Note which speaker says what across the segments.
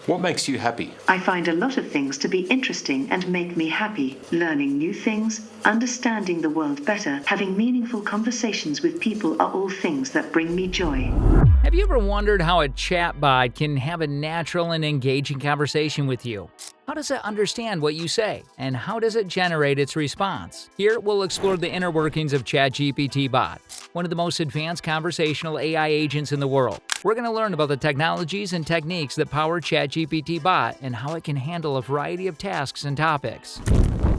Speaker 1: What makes you happy?
Speaker 2: I find a lot of things to be interesting and make me happy. Learning new things, understanding the world better, having meaningful conversations with people are all things that bring me joy.
Speaker 3: Have you ever wondered how a chatbot can have a natural and engaging conversation with you? How does it understand what you say? And how does it generate its response? Here, we'll explore the inner workings of Chat GPTBot, one of the most advanced conversational AI agents in the world. We're going to learn about the technologies and techniques that power Chat GPTBot and how it can handle a variety of tasks and topics.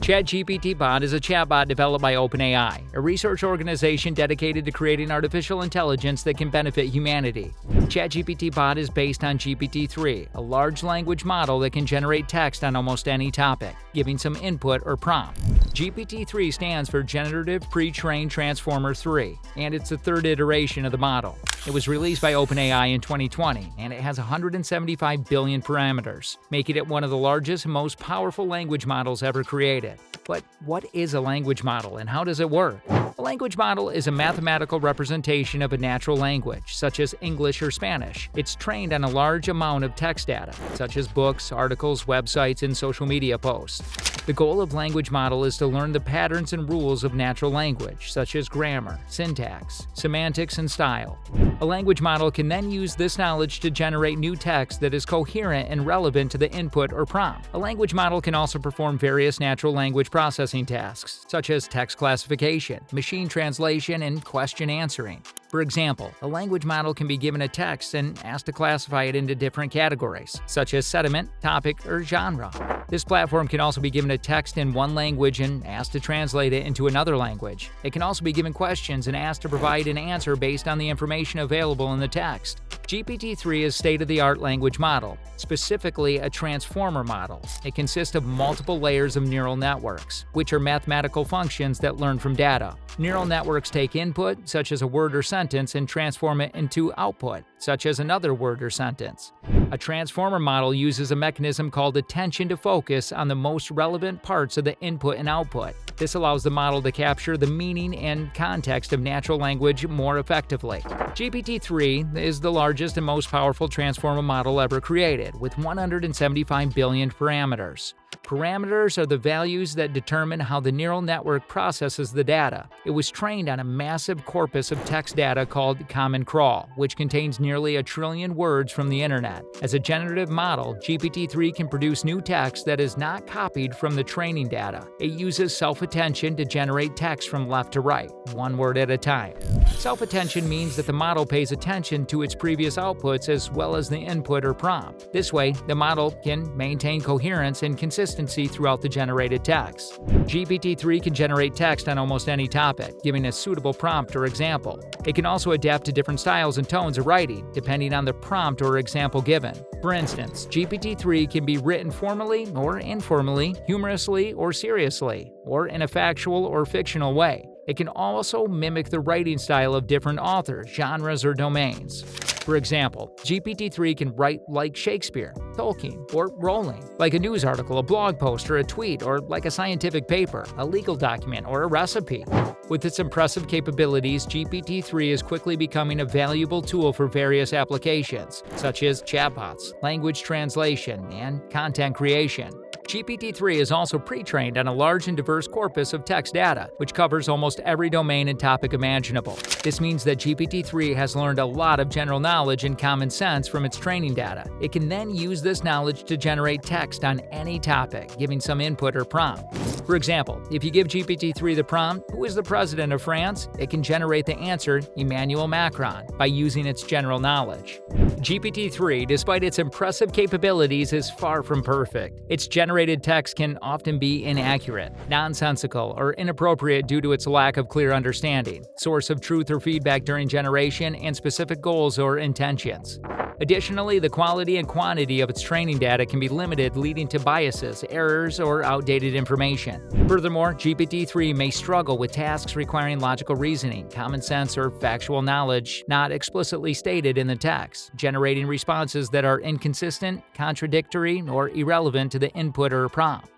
Speaker 3: Chat GPTBot is a chatbot developed by OpenAI, a research organization dedicated to creating artificial intelligence that can benefit humanity. Chat GPTBot is based on GPT-3, a large language model that can generate text on almost any topic, giving some input or prompt. GPT-3 stands for Generative Pre-trained Transformer 3, and it's the third iteration of the model. It was released by OpenAI in 2020, and it has 175 billion parameters, making it one of the largest and most powerful language models ever created. But what is a language model and how does it work? A language model is a mathematical representation of a natural language, such as English or Spanish. It's trained on a large amount of text data, such as books, articles, websites, and social media posts. The goal of language model is to learn the patterns and rules of natural language, such as grammar, syntax, semantics, and style. A language model can then use this knowledge to generate new text that is coherent and relevant to the input or prompt. A language model can also perform various natural language processing tasks, such as text classification, machine translation, and question answering. For example, a language model can be given a text and asked to classify it into different categories, such as sentiment, topic, or genre. This platform can also be given a text in one language and asked to translate it into another language. It can also be given questions and asked to provide an answer based on the information available in the text. GPT-3 is state-of-the-art language model, specifically a transformer model. It consists of multiple layers of neural networks, which are mathematical functions that learn from data. Neural networks take input, such as a word or sentence, and transform it into output, such as another word or sentence. A transformer model uses a mechanism called attention to focus on the most relevant parts of the input and output. This allows the model to capture the meaning and context of natural language more effectively. GPT-3 is the largest and most powerful transformer model ever created, with 175 billion parameters. Parameters are the values that determine how the neural network processes the data. It was trained on a massive corpus of text data called Common Crawl, which contains nearly 1 trillion words from the internet. As a generative model, GPT-3 can produce new text that is not copied from the training data. It uses self-attention to generate text from left to right, one word at a time. Self-attention means that the model pays attention to its previous outputs as well as the input or prompt. This way, the model can maintain coherence and consistency throughout the generated text. GPT-3 can generate text on almost any topic, giving a suitable prompt or example. It can also adapt to different styles and tones of writing, depending on the prompt or example given. For instance, GPT-3 can be written formally or informally, humorously or seriously, or in a factual or fictional way. It can also mimic the writing style of different authors, genres, or domains. For example, GPT-3 can write like Shakespeare, Tolkien, or Rowling, like a news article, a blog post, or a tweet, or like a scientific paper, a legal document, or a recipe. With its impressive capabilities, GPT-3 is quickly becoming a valuable tool for various applications, such as chatbots, language translation, and content creation. GPT-3 is also pre-trained on a large and diverse corpus of text data, which covers almost every domain and topic imaginable. This means that GPT-3 has learned a lot of general knowledge and common sense from its training data. It can then use this knowledge to generate text on any topic, giving some input or prompt. For example, if you give GPT-3 the prompt, "Who is the president of France?" it can generate the answer, Emmanuel Macron, by using its general knowledge. GPT-3, despite its impressive capabilities, is far from perfect. Its generated text can often be inaccurate, nonsensical, or inappropriate due to its lack of clear understanding, source of truth or feedback during generation, and specific goals or intentions. Additionally, the quality and quantity of its training data can be limited, leading to biases, errors, or outdated information. Furthermore, GPT-3 may struggle with tasks requiring logical reasoning, common sense, or factual knowledge not explicitly stated in the text, generating responses that are inconsistent, contradictory, or irrelevant to the input or prompt.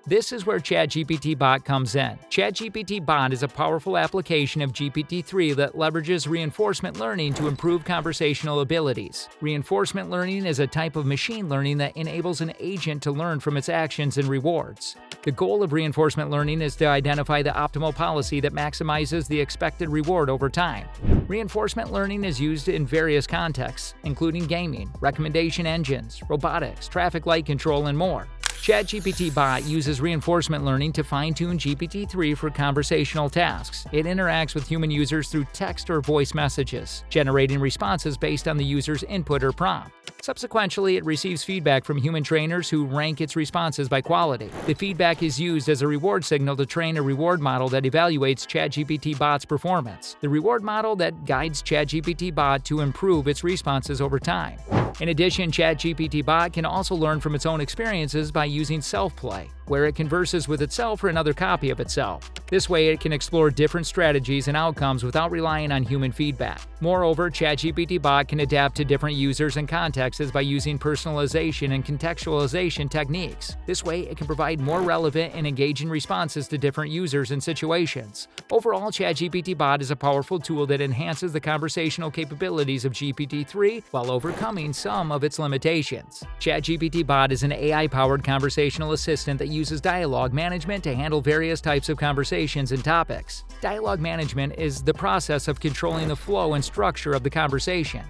Speaker 3: This is where Chat GPTBot comes in. Chat GPTBot is a powerful application of GPT-3 that leverages reinforcement learning to improve conversational abilities. Reinforcement learning is a type of machine learning that enables an agent to learn from its actions and rewards. The goal of reinforcement learning is to identify the optimal policy that maximizes the expected reward over time. Reinforcement learning is used in various contexts, including gaming, recommendation engines, robotics, traffic light control, and more. Chat GPTBot uses reinforcement learning to fine-tune GPT-3 for conversational tasks. It interacts with human users through text or voice messages, generating responses based on the user's input or prompt. Subsequently, it receives feedback from human trainers who rank its responses by quality. The feedback is used as a reward signal to train a reward model that evaluates ChatGPT-Bot's performance. The reward model that guides ChatGPT-Bot to improve its responses over time. In addition, ChatGPT-Bot can also learn from its own experiences by using self-play, where it converses with itself or another copy of itself. This way, it can explore different strategies and outcomes without relying on human feedback. Moreover, ChatGPT-Bot can adapt to different users and contexts by using personalization and contextualization techniques. This way, it can provide more relevant and engaging responses to different users and situations. Overall, ChatGPT-Bot is a powerful tool that enhances the conversational capabilities of GPT-3 while overcoming some of its limitations. ChatGPT-Bot is an AI-powered conversational assistant that uses dialogue management to handle various types of conversations and topics. Dialogue management is the process of controlling the flow and structure of the conversation.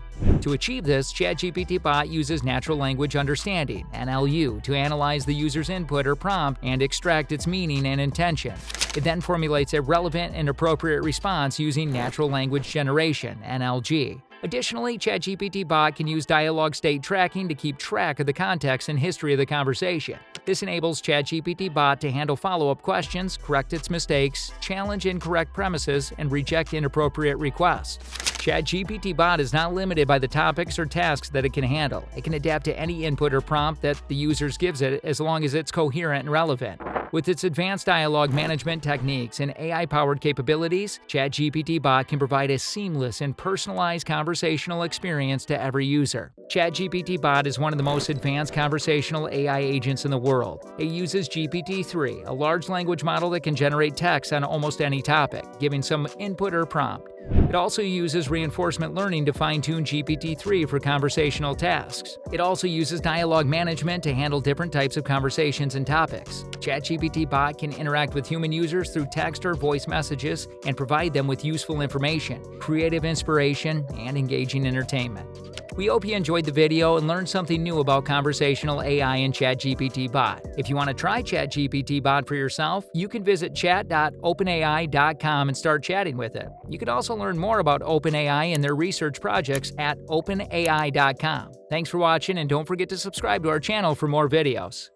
Speaker 3: To achieve this, ChatGPT-Bot uses natural language understanding, NLU, to analyze the user's input or prompt and extract its meaning and intention. It then formulates a relevant and appropriate response using natural language generation, NLG. Additionally, ChatGPT-Bot can use dialogue state tracking to keep track of the context and history of the conversation. This enables ChatGPT-Bot to handle follow-up questions, correct its mistakes, challenge incorrect premises, and reject inappropriate requests. ChatGPT-Bot is not limited by the topics or tasks that it can handle. It can adapt to any input or prompt that the user gives it as long as it's coherent and relevant. With its advanced dialogue management techniques and AI-powered capabilities, ChatGPT-Bot can provide a seamless and personalized conversational experience to every user. ChatGPT-Bot is one of the most advanced conversational AI agents in the world. It uses GPT-3, a large language model that can generate text on almost any topic, giving some input or prompt. It also uses reinforcement learning to fine-tune GPT-3 for conversational tasks. It also uses dialogue management to handle different types of conversations and topics. ChatGPT-Bot can interact with human users through text or voice messages and provide them with useful information, creative inspiration, and engaging entertainment. We hope you enjoyed the video and learned something new about conversational AI and ChatGPT-Bot. If you want to try ChatGPT-Bot for yourself, you can visit chat.openai.com and start chatting with it. You can also learn more about OpenAI and their research projects at openai.com. Thanks for watching, and don't forget to subscribe to our channel for more videos.